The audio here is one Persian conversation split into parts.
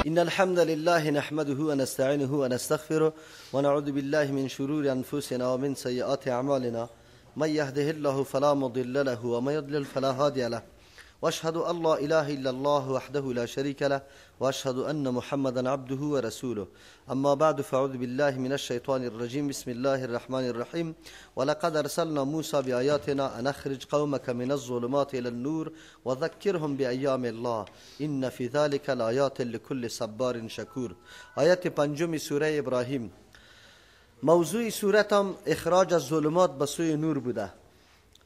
إن الحمد لله نحمده ونستعينه ونستغفره ونعوذ بالله من شرور أنفسنا ومن سيئات أعمالنا من يهده الله فلا مضل له ومن يضلل فلا هادي له وأشهد أن لا إله إلا الله وحده لا شريك له وأشهد أن محمدا عبده ورسوله أما بعد فأعوذ بالله من الشيطان الرجيم بسم الله الرحمن الرحيم ولقد أرسلنا موسى بآياتنا أن أخرج قومك من الظلمات إلى النور وذكرهم بأيام الله إن في ذلك لآيات لكل صبار شكور. آیت پنجم سوره ابراهیم. موضوع سورتم اخراج از ظلمات به سوی نور بوده.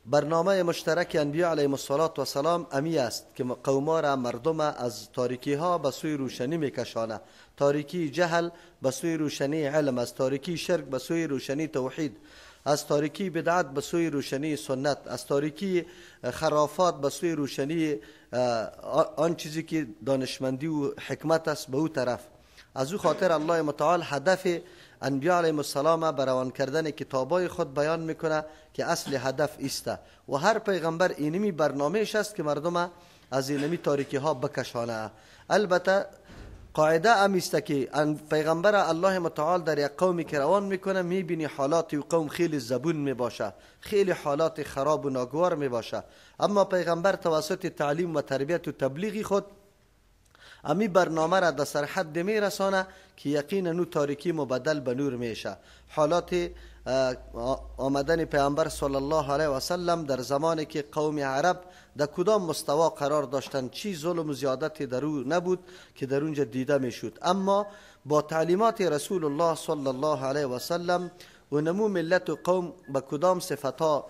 برنامه مشترک انبیاء علیهم السلام امی است که قوما را مردم از تاریکی ها به سوی روشنی میکشانه، تاریکی جهل به سوی روشنی علم، از تاریکی شرک به سوی روشنی توحید، از تاریکی بدعت به سوی روشنی سنت، از تاریکی خرافات به سوی روشنی آن چیزی که دانشمندی و حکمت است به او طرف. از او خاطر الله متعال هدف انبیاء علیهم السلام به روان کردن کتابای خود بیان میکنه که اصل هدف است و هر پیغمبر اینمی برنامهش است که مردم از اینمی تاریکی ها بکشانه. البته قاعده امیسته که پیغمبر الله متعال در یک قومی که روان میکنه میبینی حالات و قوم خیلی زبون میباشه، خیلی حالات خراب و ناگوار میباشه، اما پیغمبر توسط تعلیم و تربیت و تبلیغی خود امی برنامه را در سر حد می رسانه که یقینا نو تاریکی مبدل به نور میشه. حالات آمدن پیامبر صلی الله علیه و سلم در زمانی که قوم عرب در کدام مستوا قرار داشتند، چی ظلم و زیادتی در او نبود که در اونجا دیده میشد، اما با تعلیمات رسول الله صلی الله علیه و سلم و نمو ملت و قوم به کدام صفتا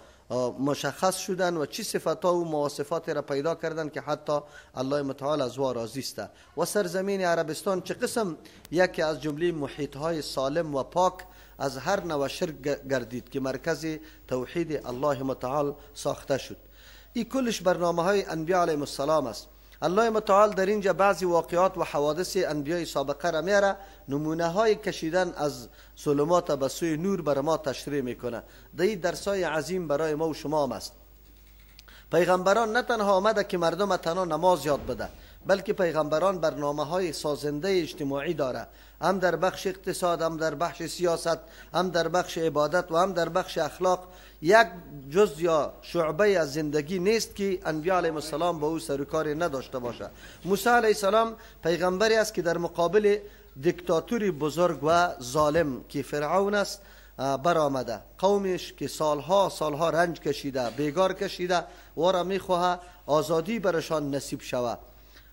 مشخص شدن و چی صفات و مواصفات را پیدا کردن که حتی الله متعال از او راضی است. و سرزمین عربستان چه قسم یکی از جمله محیط های سالم و پاک از هر نوع شرک گردید که مرکز توحید الله متعال ساخته شد. این کلش برنامه های انبیاء علیهم السلام است. الله متعال در اینجا بعضی واقعات و حوادث انبیاء سابقه را میاره، نمونه های کشیدن از ظلمات به سوی نور برای ما تشریح میکنه. در این درسای عظیم برای ما و شما هم است. پیغمبران نه تنها آمده که مردم تنها نماز یاد بده، بلکه پیغمبران برنامه های سازنده اجتماعی داره، هم در بخش اقتصاد، هم در بخش سیاست، هم در بخش عبادت و هم در بخش اخلاق. یک جز یا شعبه از زندگی نیست که انبیاء علیهم السلام با او سر و کاری نداشته باشه. موسی علیه السلام پیغمبری است که در مقابل دیکتاتوری بزرگ و ظالم که فرعون است برآمده. قومش که سالها رنج کشیده، بیگار کشیده و را میخواه آزادی برشان نصیب شود.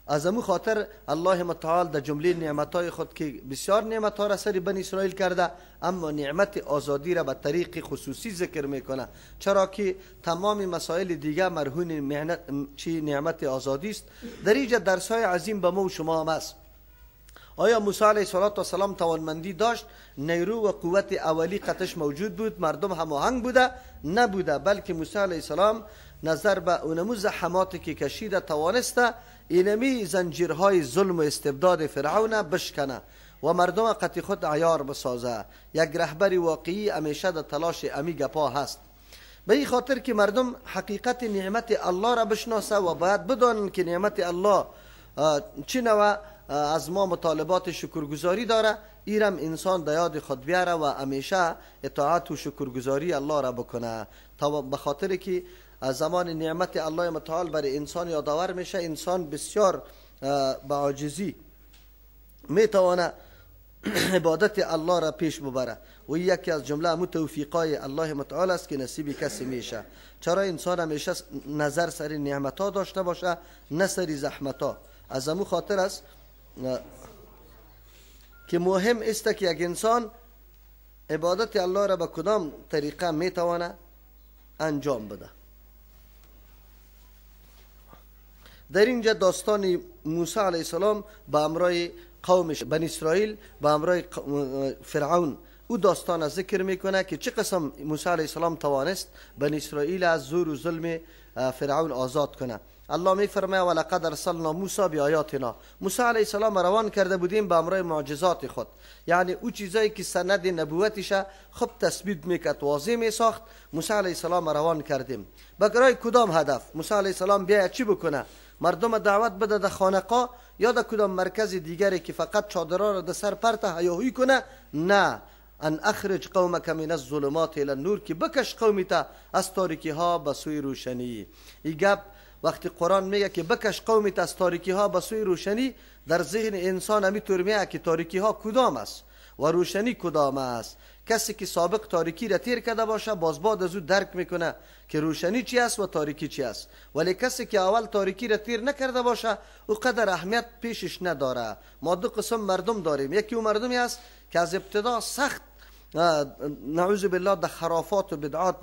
از امو خاطر الله متعال در جمله نعمتهای خود که بسیار نعمتها را سر بنی اسرائیل کرده، اما نعمت آزادی را به طریق خصوصی ذکر میکنه، چرا که تمام مسائل دیگه مرهون نعمت آزادی است. در اینجا درسای عظیم به ما و شما هم است. آیا موسی علیه السلام توانمندی داشت؟ نیرو و قوت اولی قطعش موجود بود؟ مردم هماهنگ بوده؟ نبوده، بلکه موسی علیه السلام نظر به اونمو زحماتی که کشیده توانسته اینمی زنجیرهای ظلم و استبداد فرعون بشکنه و مردم قطع خود عیار بسازه. یک رهبر واقعی همیشه در تلاش امی گپا هست، به این خاطر که مردم حقیقت نعمت الله را بشناسه و باید بدانن که نعمت الله چی نوع از ما مطالبات شکرگزاری داره. ایرم انسان در یاد خود بیاره و همیشه اطاعت و شکرگزاری الله را بکنه، تا به خاطر که زمان نعمت الله متعال برای انسان یادآور میشه، انسان بسیار با عاجزی میتونه عبادت الله را پیش ببره و یکی از جمله همون توفیقای الله متعال است که نصیب کسی میشه. چرا انسان همیشه نظر سر نعمت ها داشته باشه نه سر زحمت ها. از همون خاطر است که مهم است که یک انسان عبادت الله را به کدام طریقه میتونه انجام بده. در اینجا داستان موسی علیه السلام با همراه قومش بنی اسرائیل با همراه فرعون، او داستان از ذکر میکنه که چه قسم موسی علیه السلام توانست بنی اسرائیل از زور و ظلم فرعون آزاد کنه. الله میفرماید ولقد ارسلنا موسی بآیاتنا. موسی علیه السلام روان کرده بودیم به همراه معجزات خود، یعنی او چیزایی که سند نبوتش خب تثبیت میکرد، واضح میساخت. موسی علیه السلام روان کردیم برای کدام هدف؟ موسی علیه السلام بیا چی بکنه؟ مردم دعوت بده در خانقاه یا در کدام مرکز دیگری که فقط چادرها را در سر پرت هیاهوی کنه. نه، ان اخرج قومک من الظلمات الى النور، که بکش قومیت از تاریکی ها به سوی روشنی. این گپ وقتی قرآن میگه که بکش قومیت از تاریکی ها به سوی روشنی، در ذهن انسان همینطور میگه که تاریکی ها کدام است و روشنی کدام است. کسی که سابق تاریکی را تیر کرده باشه باز بعد از او درک میکنه که روشنی چی است و تاریکی چی است. ولی کسی که اول تاریکی را تیر نکرده باشه او قدر اهمیت پیشش نداره. ما دو قسم مردم داریم. یکی اون مردمی است که از ابتدا سخت نعوذ بالله در خرافات و بدعات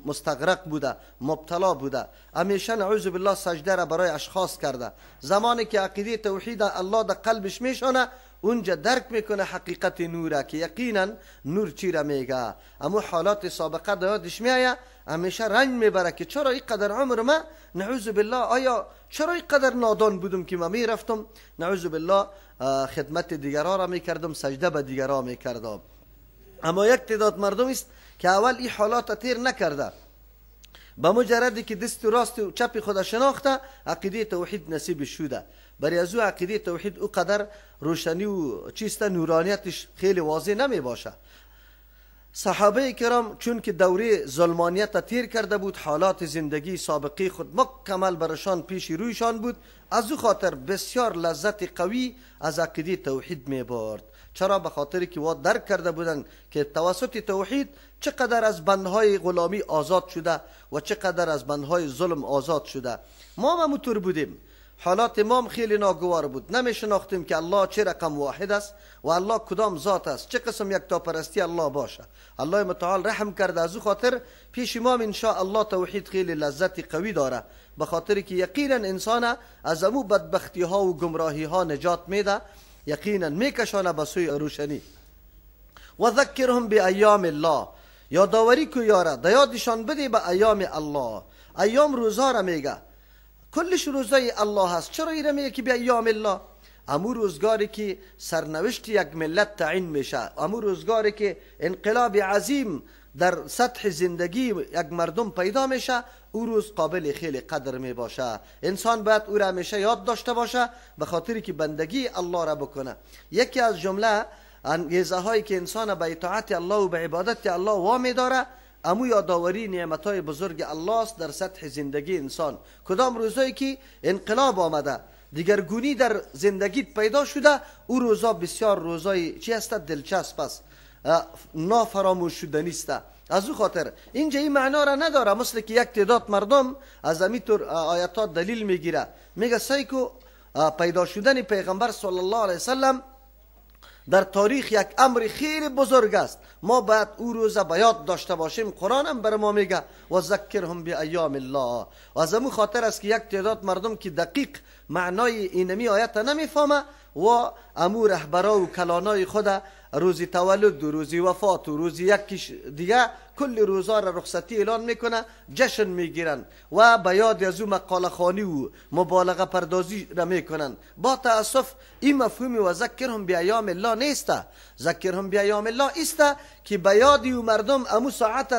مستغرق بوده، مبتلا بوده، همیشه نعوذ بالله سجده را برای اشخاص کرده. زمانی که عقیده توحید الله در قلبش میشانه اونجا درک میکنه حقیقت نوره که یقینا نور چی را میگه. اما حالات سابقه در یادش میآید، همیشه رنج میبره که چرا این قدر عمر ما نعوذ بالله، آیا چرا این قدر نادان بودم که ما میرفتم نعوذ بالله خدمت دیگرها را میکردم، سجده به دیگرها میکردم. اما یک تعداد مردم است که اول این حالات تیر نکرده، با مجردی که دست راست و چپ خود شناخته عقیده توحید نصیب شده. برای از او عقیده توحید او قدر روشنی و چیست نورانیتش خیلی واضح نمی باشه. صحابه کرام چون که دوره ظلمانیت تیر کرده بود، حالات زندگی سابقی خود مکمل برشان پیش رویشان بود، از او خاطر بسیار لذت قوی از عقیده توحید می برد. چرا؟ به خاطری که واد درک کرده بودن که توسط توحید چقدر از بندهای غلامی آزاد شده و چقدر از بندهای ظلم آزاد شده. ما هم مطور بودیم، حالات ما خیلی ناگوار بود، نمی شناختیم که الله چه رقم واحد است و الله کدام ذات است، چه قسم یک تاپرستی الله باشه. الله متعال رحم کرده، از او خاطر پیش ما ان شاء الله توحید خیلی لذت قوی داره، به خاطری که یقینا انسان از امو بدبختی ها و گمراهی ها نجات میده، یقینا میکشانه به سوی روشنی. و ذکرهم بایام الله، یادآوری کو یاره، د یادشان بده به ایام الله. ایام روزها را میگه، کلش روزای الله هست. چرا اینا میگه که به ایام الله؟ امو روزگاری که سرنوشت یک ملت تعیین میشه، امو روزگاری که انقلاب عظیم در سطح زندگی یک مردم پیدا میشه، او روز قابل خیلی قدر می باشه. انسان باید او را همیشه یاد داشته باشه به خاطری که بندگی الله را بکنه. یکی از جمله انگیزه هایی که انسان به اطاعت الله و به عبادت الله وامی داره، امو یادآوری نعمت های بزرگ الله است در سطح زندگی انسان. کدام روزایی که انقلاب آمده، دیگرگونی در زندگی پیدا شده، او روزا بسیار روزای چی هست؟ دلچسپ است، نافراموش شدنی است. از او خاطر اینجا این معنا را نداره، مثل که یک تعداد مردم از همینطور آیاتات دلیل میگیره، میگه سیکو پیدا شدن پیغمبر صلی الله علیه وسلم در تاریخ یک امر خیلی بزرگ است، ما باید او روز به یاد داشته باشیم. قرآن هم بر ما میگه و ذکرهم بی ایام الله. و از همون خاطر است که یک تعداد مردم که دقیق معنای اینمی آیت نمیفهمه و امو رهبرا و کلانای خود روزی تولد و روزی وفات و روزی یکیش دیگه کل روزا را رخصتی اعلان میکنه، جشن میگیرن و به یاد از او مقاله خوانی و مبالغه پردازی را میکنن. با تاسف این مفهومی و ذکرهم بی ایام الله نیست. ذکرهم بی ایام الله است که به یاد او مردم امو ساعت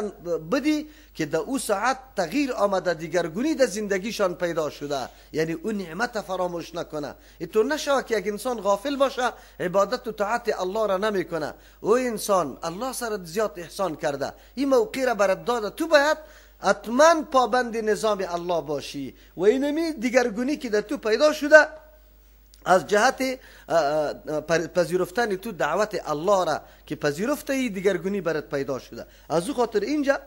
بدی که در او ساعت تغییر آمده، دیگرگونی در زندگیشان پیدا شده، یعنی اون نعمت فراموش نکنه. اینطور نشود که یک انسان غافل باشه، عبادت و طاعت الله را نمیکنه. او انسان الله سر زیاد احسان کرده، این موقع را برات داده، تو باید حتما پابند نظام الله باشی. و اینمی دیگرگونی که در تو پیدا شده از جهت پذیرفتن تو دعوت الله را که پذیرفته ای، دیگرگونی برات پیدا شده. از او خاطر اینجا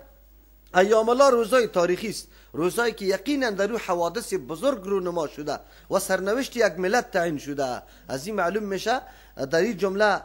ایام الله روزای تاریخی است، روزایی که یقینا در او حوادث بزرگ رونما شده و سرنوشت یک ملت تعیین شده. از این معلوم میشه در این جمله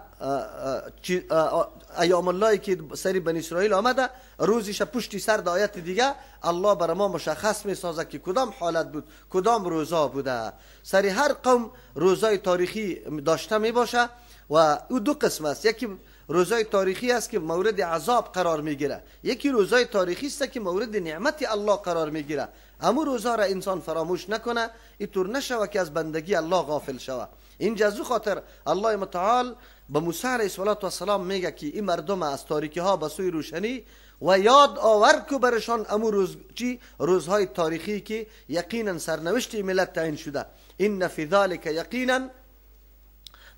ایام الله که سری بنی اسرائیل آمده، روزش پشتی سر در آیت دیگه الله برای ما مشخص میسازه که کدام حالت بود، کدام روزا بوده. سری هر قوم روزای تاریخی داشته میباشه و او دو قسم است. یکی روزای تاریخی است که مورد عذاب قرار میگیره، یکی روزای تاریخی است که مورد نعمت الله قرار میگیره. اما روزا را انسان فراموش نکنه، اینطور نشوه که از بندگی الله غافل شوه. اینجا از خاطر الله متعال به موسی علیه السلام میگه که این مردم از تاریکی ها به سوی روشنی و یاد آور کو برشان امو روز چی روزهای تاریخی که یقینا سرنوشت ملت تعیین شده. این فی ذلک یقینا،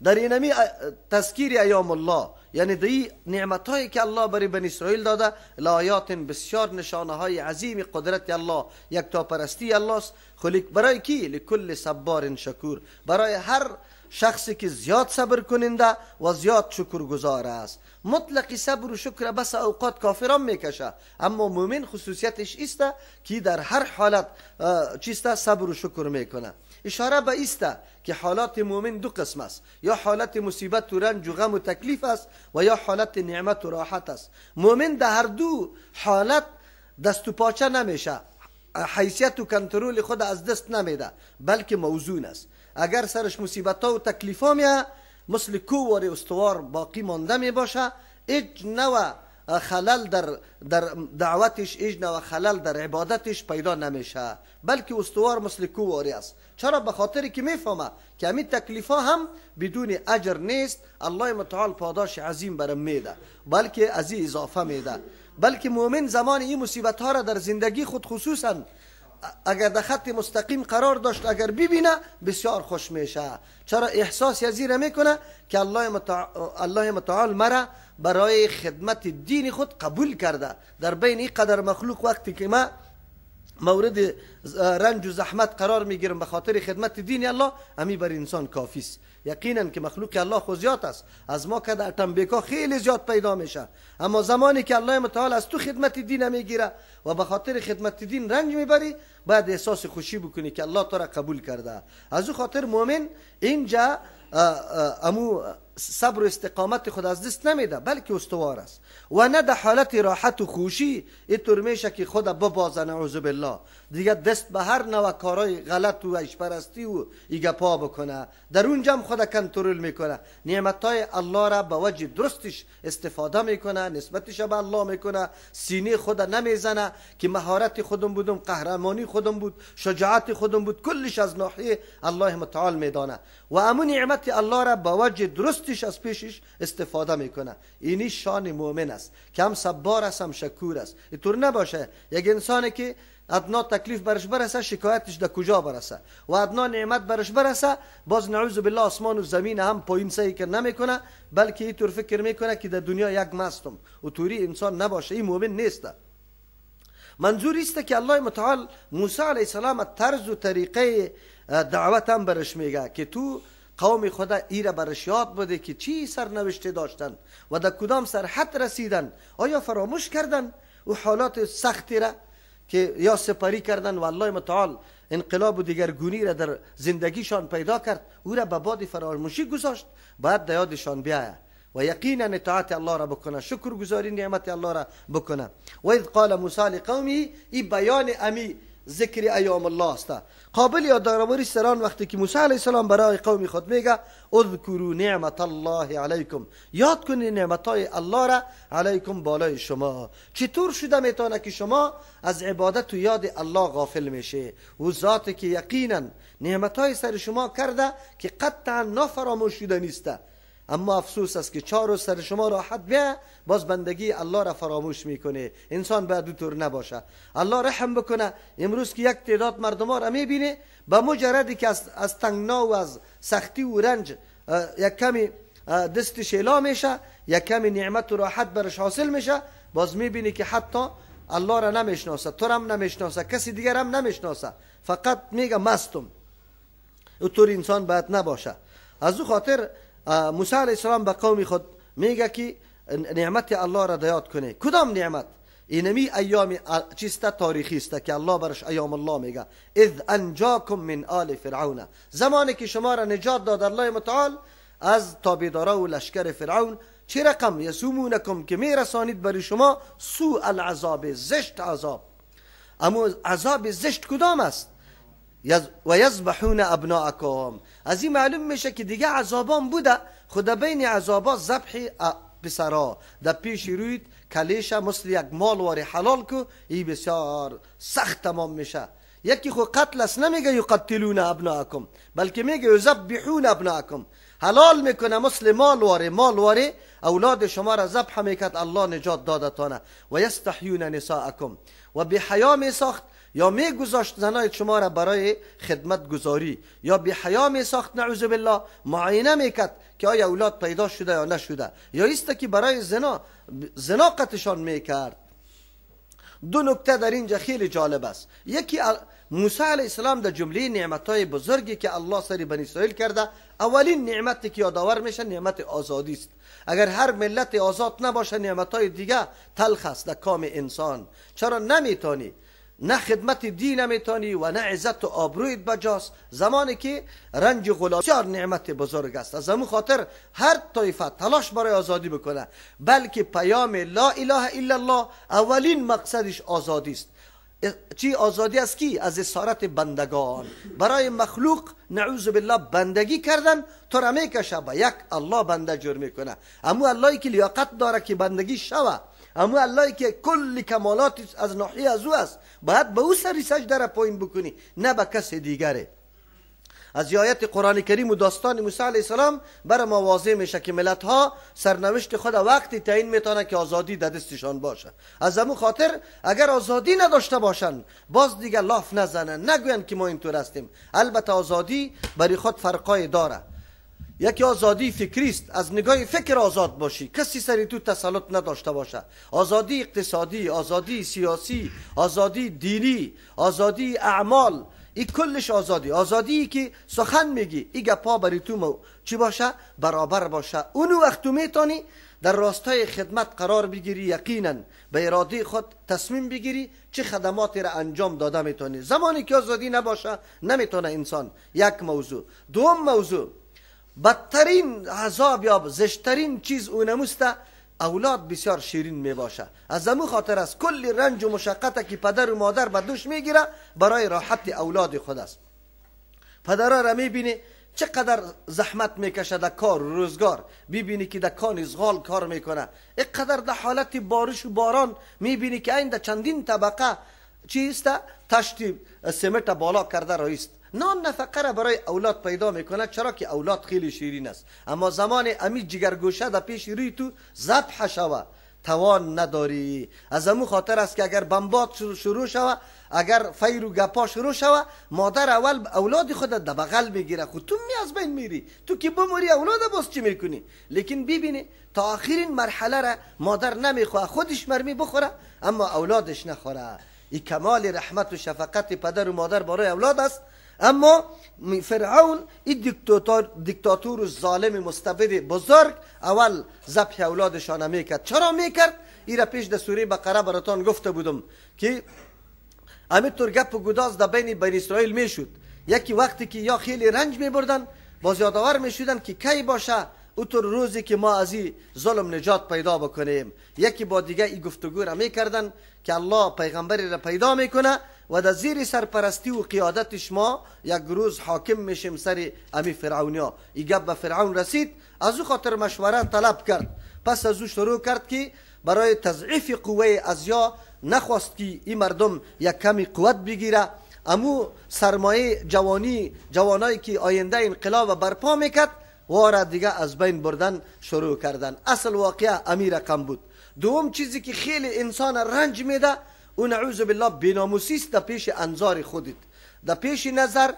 در اینمی تذکیر ایام الله، یعنی دی نعمتهایی که الله برای بنی اسرائیل داده، لآیات بسیار نشانه های عظیم قدرت الله، یکتا پرستی الله است. خلیق برای کی؟ لکل صبار شکور، برای هر شخصی که زیاد صبر کننده و زیاد شکرگزار است. مطلق صبر و شکر بس اوقات کافران میکشه، اما مومن خصوصیتش است که در هر حالت چیسته صبر و شکر میکنه. اشاره به ایسته که حالات مومن دو قسم است، یا حالت مصیبت و رنج و غم و تکلیف است و یا حالت نعمت و راحت است. مومن در هر دو حالت دست و پاچه نمیشه، حیثیت و کنترل خود از دست نمیده، بلکه موزون است. اگر سرش مصیبت ها و تکلیف ها میه، مثل کووار استوار باقی مانده می باشه، ایج نوع خلل در دعوتش، ایج نوع خلل در عبادتش پیدا نمیشه، بلکه استوار مثل کوواری است. چرا؟ به خاطری که میفهمه که همین تکلیف ها هم بدون اجر نیست، الله متعال پاداش عظیم برام میده، بلکه از این اضافه میده. بلکه مؤمن زمان این مصیبت ها را در زندگی خود خصوصا اگر در خط مستقیم قرار داشت، اگر ببینه بسیار خوش میشه. چرا؟ احساس یزیره میکنه که الله متعال مرا برای خدمت دین خود قبول کرده. در بین این قدر مخلوق وقتی که ما مورد رنج و زحمت قرار میگیرم به خاطر خدمت دین الله، امی بر انسان کافی است. یقینا که مخلوق الله خود زیاد است، از ما که در تنبیکا خیلی زیاد پیدا میشه، اما زمانی که الله متعال از تو خدمت دین میگیره و به خاطر خدمت دین رنج میبری، بعد احساس خوشی بکنی که الله تو را قبول کرده. از او خاطر مؤمن اینجا امو صبر و استقامت خود از دست نمیده، بلکه استوار است و نه در حالت راحت و خوشی اینطور میشه که خود ببازه، نعوذ بالله، دیگه دست به هر نوع کارهای غلط و عیشپرستی و ایگپا بکنه، در اونجا هم خود کنترل میکنه، نعمتهای الله را به وجه درستش استفاده میکنه، نسبتش به الله میکنه، سینه خود نمیزنه که مهارت خودم بودم، قهرمانی خودم بود، شجاعت خودم بود، کلش از ناحیه الله متعال میدانه و امون نعمت الله را به وجه درستش از پیشش استفاده میکنه. اینی شان مؤمن است که هم صبار است هم شکور است. اینطور نباشه یک انسانی که ادنا تکلیف برش برسه شکایتش در کجا برسه و ادنا نعمت برش برسه باز نعوذ بالله آسمان و زمین هم پایین سعی کر نمیکنه، بلکه اینطور فکر میکنه که در دنیا یک مستم. و طوری انسان نباشه، این مؤمن نیست. منظور است که الله متعال موسی علیه السلام طرز و طریقه دعوت هم برش میگه که تو قوم خدا ایره برش یاد بده که چی سرنوشته داشتن و در کدام سرحد رسیدن. آیا فراموش کردن و حالات سختی را که یا سپری کردن و الله متعال انقلاب و دیگرگونی را در زندگیشان پیدا کرد، او را به باد فراموشی گذاشت. باید در یادشان بیاید و یقینا اطاعت الله را بکنه، شکر گزاری نعمت الله را بکنه. و اذ قال موسی لقومه، این بیان امی ذکر ایام الله است. قابل یادآوری سران وقتی که موسی علیه السلام برای قوم خود میگه اذکروا نعمت الله علیکم، یاد کنید نعمتهای الله را علیکم بالای شما. چطور شده میتونه که شما از عبادت و یاد الله غافل میشه؟ و ذاتی که یقینا نعمتهای سر شما کرده که قطعا نافراموش شده نیست. اما افسوس است که 4 روز سر شما راحت بیا، باز بندگی الله را فراموش میکنه. انسان باید دو طور نباشه. الله رحم بکنه. امروز که یک تعداد مردم را میبینه با مجردی که از تنگنا و از سختی و رنج یک کمی دست شیلا میشه، یک کمی نعمت و راحت برش حاصل میشه، باز میبینی که حتی الله را نمیشناسه، تو را هم نمیشناسه، کسی دیگر هم نمیشناسه، فقط میگه مستم. اونطور انسان باید نباشه. از او خاطر موسی علیه السلام به قوم خود میگه که نعمت الله را یاد کنه. کدام نعمت؟ اینمی ایام چیسته تاریخی است که الله برش ایام الله میگه اذ انجاکم من آل فرعون، زمانی که شما را نجات داد الله متعال از تابعدارا و لشکر فرعون. چه رقم؟ یسومونکم، که میرسانید برای شما سوء العذاب، زشت عذاب. اما عذاب زشت کدام است؟ و یذبحون ابناءکم. از این معلوم میشه که دیگه عذابان بوده، خدا بین عذابا ذبح پسرا در پیش روید کلیشه مثل یک مالوار حلال کو، این بسیار سخت تمام میشه. یکی خود قتل است، نمیگه یقتلون ابناءکم، بلکه میگه یذبحون ابناءکم. حلال میکنه مثل مالواره اولاد شما را ذبح میکرد، الله نجات دادتانه. و یستحیون نساءکم، و بی حیا میساخت یا میگذاشت زنای شما را برای خدمت گذاری، یا بی حیا میساخت نعوذ بالله، معاینه میکرد که آیا اولاد پیدا شده یا نشده، یا است که برای زنا قتلشان میکرد. دو نکته در اینجا خیلی جالب است. یکی موسی علیه السلام در جمله نعمتهای بزرگی که الله سر بنی اسرائیل کرده، اولین نعمتی که یادآور میشه نعمت آزادی است. اگر هر ملت آزاد نباشه نعمتهای دیگه تلخ است در کام انسان. چرا نمیتونی نه خدمت دین نمیتونی و نه عزت و آبرویت بجاست زمانی که رنج غلامی بسیار نعمت بزرگ است. از همون خاطر هر طایفه تلاش برای آزادی بکنه، بلکه پیام لا اله الا الله اولین مقصدش آزادی است. چی آزادی است؟ کی؟ از اسارت بندگان. برای مخلوق نعوذ بالله بندگی کردن تو را میکشه به یک الله بنده جور میکنه. اما اللهی که لیاقت داره که بندگی شوه، اما اللهی که کل کمالات از ناحیه از او است، باید به او سری سجده را پایین بکنی، نه به کس دیگره. از آیات قرآن کریم و داستان موسی علیه السلام برای ما واضح میشه که ملت ها سرنوشت خود وقتی تعیین میتونه که آزادی در دستشان باشه. از همون خاطر اگر آزادی نداشته باشن باز دیگه لاف نزنن، نگوین که ما اینطور هستیم. البته آزادی برای خود فرقای داره. یکی آزادی فکری است، از نگاه فکر آزاد باشی، کسی سری تو تسلط نداشته باشه. آزادی اقتصادی، آزادی سیاسی، آزادی دینی، آزادی اعمال، این کلش آزادی. آزادی که سخن میگی ای گپا بری تو چی باشه؟ برابر باشه. اونو وقت تو میتونی در راستای خدمت قرار بگیری، یقینا به اراده خود تصمیم بگیری چه خدماتی را انجام داده میتونی. زمانی که آزادی نباشه نمیتونه انسان. یک موضوع. دوم موضوع، بدترین عذاب یا زشترین چیز اونموسته اولاد بسیار شیرین می باشه. از همون خاطر است کل رنج و مشقت که پدر و مادر به دوش میگیره برای راحت اولاد خود است. پدرها را میبینی چقدر زحمت میکشه در کار و روزگار، میبینی که در کان ازغال کار میکنه، اینقدر در حالت بارش و باران میبینی که این در چندین طبقه چیست تشتی سمت بالا کرده رایست. نان نفقه را برای اولاد پیدا میکنه، چرا که اولاد خیلی شیرین است. اما زمان امی جگرگوشه در پیش روی تو ذبح شوه توان نداری. از همون خاطر است که اگر بمبات شروع شوه، اگر فیر و گپا شروع شوه، مادر اول اولاد خود در بغل میگیره. خود تو از بین میری، تو که بموری اولاد باز چی میکنی؟ لیکن ببینی تا آخرین مرحله را مادر نمیخواه، خودش مرمی بخوره اما اولادش نخوره. این کمال رحمت و شفقت پدر و مادر برای اولاد است. اما فرعون این دیکتاتور و ظالم مستبد بزرگ اول ذبح اولادشان میکرد. چرا میکرد؟ این را پیش در سوره بقره براتان گفته بودم که همینطور گپ و گداز در بین بنی اسرائیل میشد. یکی وقتی که یا خیلی رنج میبردن باز یادآور میشدن که کی باشه اوتر روزی که ما از این ظلم نجات پیدا بکنیم. یکی با دیگه این گفتگو را میکردن که الله پیغمبری را پیدا میکنه و در زیر سرپرستی و قیادتش ما یک روز حاکم میشیم سر امی فرعونیا. این گپ به فرعون رسید، از او خاطر مشوره طلب کرد. پس از او شروع کرد که برای تضعیف قوه ازیا نخواست که این مردم یک کمی قوت بگیره. امو سرمایه جوانایی که آینده انقلاب برپا میکرد واره دیگه از بین بردن شروع کردن. اصل واقعه امیر رقم بود. دوم چیزی که خیلی انسان رنج میده او نعوذ بالله بیناموسی است در پیش انظار خودت، در پیش نظر،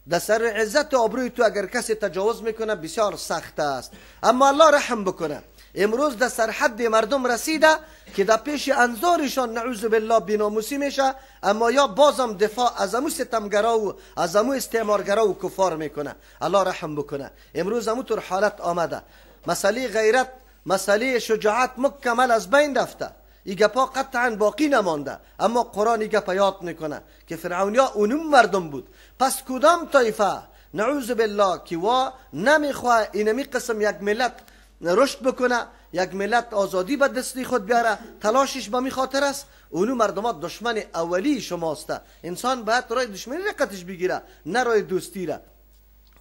در سر عزت و آبروی تو اگر کسی تجاوز میکنه بسیار سخت است. اما الله رحم بکنه، امروز در سرحد مردم رسیده که در پیش انظارشان نعوذ بالله بیناموسی میشه، اما یا بازم دفاع از امو ستمگرا و از امو استعمارگرا و کفار میکنه. الله رحم بکنه. امروز همونطور حالت آمده، مسئله غیرت، مسئله شجاعت مکمل از بین رفته. این گپا قطعا باقی نمانده. اما قرآن این گپا یاد میکنه که فرعونیا اونم مردم بود. پس کدام طایفه نعوذ بالله که وا نمیخواه اینمی قسم یک ملت رشد بکنه، یک ملت آزادی به دستی خود بیاره، تلاشش به می خاطر است، اونو مردمات دشمن اولی شماست. انسان باید رای دشمنی رقتش بگیره نه رای دوستی را.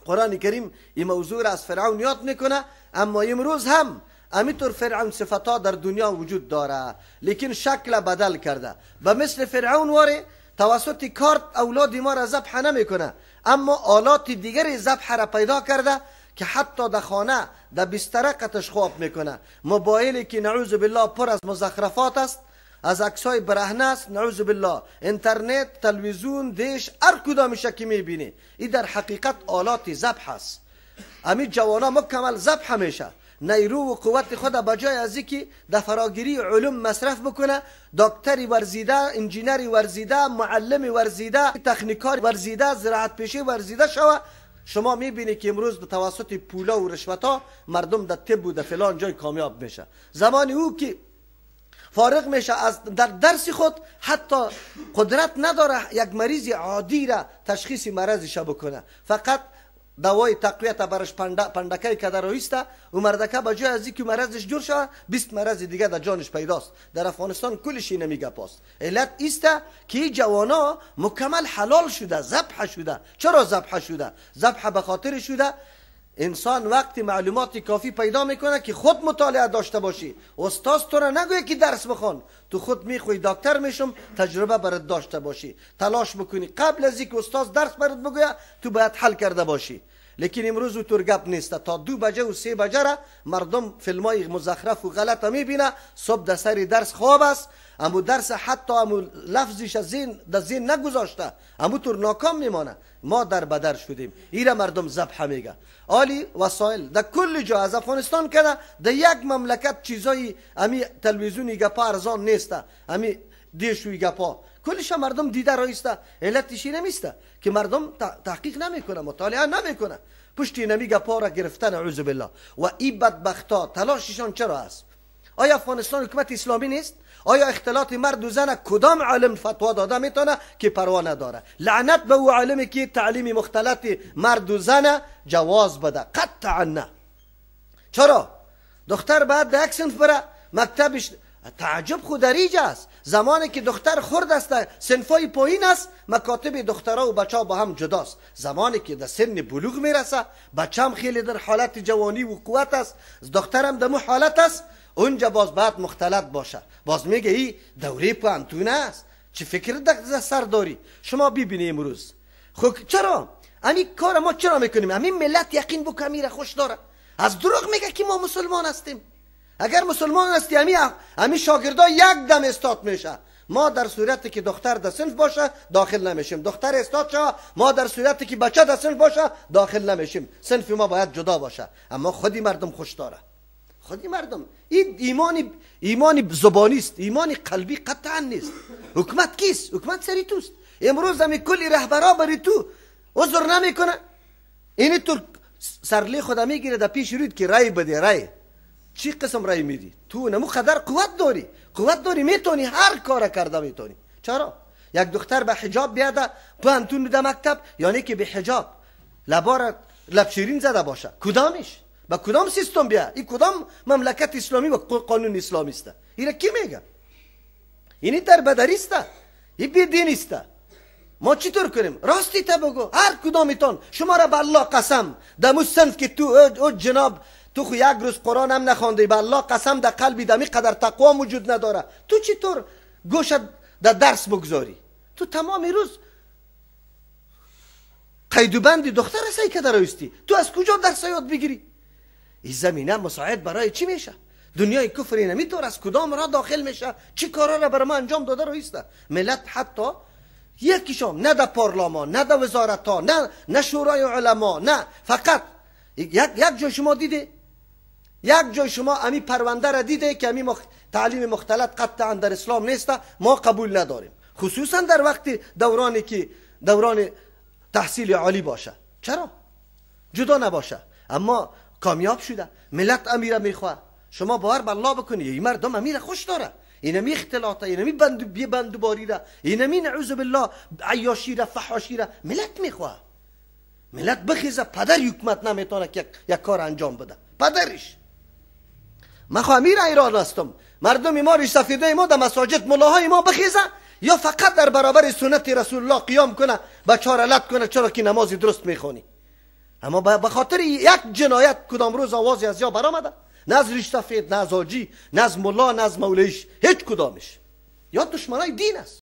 قرآن کریم این موضوع را از فرعون یاد میکنه. اما امروز هم همینطور فرعون صفتا در دنیا وجود داره، لیکن شکل بدل کرده. به مثل فرعون واره توسط کارت اولاد ما را ذبح نمیکنه، اما آلات دیگر ذبح را پیدا کرده که حتی در خانه در بستر قطش خواب میکنه. موبایلی که نعوذ بالله پر از مزخرفات است، از عکسای برهنه است، نعوذ بالله، اینترنت، تلویزیون، دیش، هر کدامش که میبینی، این در حقیقت آلات ذبح است. امی جوانا مکمل ذبح میشه. نیرو و قوت خود بجای از اینکه در فراگیری علوم مصرف بکنه، دکتری ورزیده، انجینری ورزیده، معلمی ورزیده، تکنیکار ورزیده، زراعت پیشه ورزیده شوه. شما میبینی که امروز به توسط پولا و رشوت مردم در طب و در فلان جای کامیاب میشه. زمانی او که فارغ میشه از در درس خود، حتی قدرت نداره یک مریض عادی را تشخیص مرضش بکنه، فقط دوای تقویت برش پندکای که در ایسته و مردکه بجای از اینکه مرضش جور شود 20 مرض دیگه در جانش پیداست. در افغانستان کلش اینه میگه پاست. علت ایسته که این جوانا مکمل حلال شده، ذبح شده. چرا ذبح شده؟ ذبح به خاطر شده انسان وقتی معلومات کافی پیدا میکنه که خود مطالعه داشته باشی. استاد تو را نگویه که درس بخوان، تو خود میخوای دکتر میشم، تجربه برات داشته باشی، تلاش بکنی قبل از اینکه استاد درس برات بگویه تو باید حل کرده باشی. لیکن امروز او طور گپ نیست. تا 2 بجه و 3 بجه را مردم فیلمای مزخرف و غلط میبینه، صبح در سر درس خواب است، امو درس حتی امو لفظش در ذهن نگذاشته، امو طور ناکام میمانه. ما در بدر شدیم. ایره مردم ذبح میگه. عالی وسایل در کل جا از افغانستان کنه، در یک مملکت چیزای امی تلویزیونی گپا ارزان نیسته، امی دیشوی گپا کلش مردم دیده رایسته. علتش نمیسته که مردم تحقیق نمیکنه، مطالعه نمیکنه، پشتی نمی گپا را گرفتن اعوذ بالله. و این بدبختا تلاششان چرا است؟ آیا افغانستان حکومت اسلامی نیست؟ آیا اختلاط مرد و زن کدام عالم فتوا داده میتونه که پروا نداره؟ لعنت به او عالمی که تعلیم مختلط مرد و زن جواز بده. قطعا نه. چرا؟ دختر باید در یک صنف بره مکتبش. تعجب خود دریج است. زمانی که دختر خرد است صنفای پایین است، مکاتب دخترها و بچه ها با هم جداست. زمانی که در سن بلوغ میرسه، بچه هم خیلی در حالت جوانی و قوت است، دخترم در مو حالت است، اونجا باز باید مختلط باشه. باز میگه ای دوره پانتون است. چه فکر در سر داری؟ شما ببینید امروز خب چرا همین کار ما چرا میکنیم؟ همین ملت یقین بو کمیره خوش داره، از دروغ میگه که ما مسلمان هستیم. اگر مسلمان هستی همین شاگردا یک دم استاد میشه. ما در صورتی که دختر در صنف باشه داخل نمیشیم، دختر استاد شه. ما در صورتی که بچه در صنف باشه داخل نمیشیم. صنف ما باید جدا باشه. اما خودی مردم خوش داره. خودی مردم این ایمانی زبانی است، ایمانی قلبی قطعا نیست. حکومت کیست؟ حکومت سری توست. امروز همین کلی رهبرا بری تو عذر نمیکنه. این تو سرلی خدا میگیره در پیش رود که رای بده. رای چی قسم رای میدی؟ تو نمو قدر قوت داری میتونی هر کار کرده میتونی. چرا؟ یک دختر به حجاب بیاده پانتون میده مکتب، یعنی که به حجاب لبار لب شیرین زده باشه. کدامش؟ با کدام سیستم بیا؟ این کدام مملکت اسلامی و قانون اسلامی است؟ اینا کی میگه؟ اینی در بدری است، این بی دین است. ما چطور کنیم؟ راستی تا بگو. هر کدامتون شما را به الله قسم در مصنف که تو او جناب تو خو یک روز قرآن هم نخوانده، به الله قسم در قلبی دمی قدر تقوا وجود نداره. تو چطور گوشت در درس بگذاری؟ تو تمام روز قید و بند دختر هستی که در اوستی. تو از کجا درس یاد بگیری؟ این زمینه مساعد برای چی میشه؟ دنیای کفر نمیتور از کدام را داخل میشه؟ چی کارا را برای ما انجام داده رویسته؟ ملت حتی یکیشون نه در پارلمان، نه در وزارت ها، نه شورای علما، نه فقط یک جای شما دیده؟ یک جای شما امی پرونده را دیده که امی تعلیم مختلط قطعا در اسلام نیست، ما قبول نداریم، خصوصا در وقت دورانی که دوران تحصیل عالی باشه. چرا؟ جدا نباشه. اما کامیاب شده. ملت امیر میخواه. شما باور به الله بکنی این مردم امیر خوش داره. اینمی اختلاطه، اینمی بندوباری را، اینمی نعوذ بالله عیاشی را، فحاشی را ملت میخواه. ملت بخیزه. پدر حکومت نمیتونه که یک کار انجام بده. پدرش. من خواه امیر ایران هستم. مردم ما ریش سفیده ما در مساجد ملاهای ما بخیزه یا فقط در برابر سنت رسول الله قیام کنه بچه ها را لط کنه چرا که نماز درست میخونی؟ اما به خاطر یک جنایت کدام روز آوازی از یا برآمده؟ نه از ریش سفید، نه از حاجی، نه از ملا، نه از مولویش، هیچ کدامش. یا دشمنای دین است.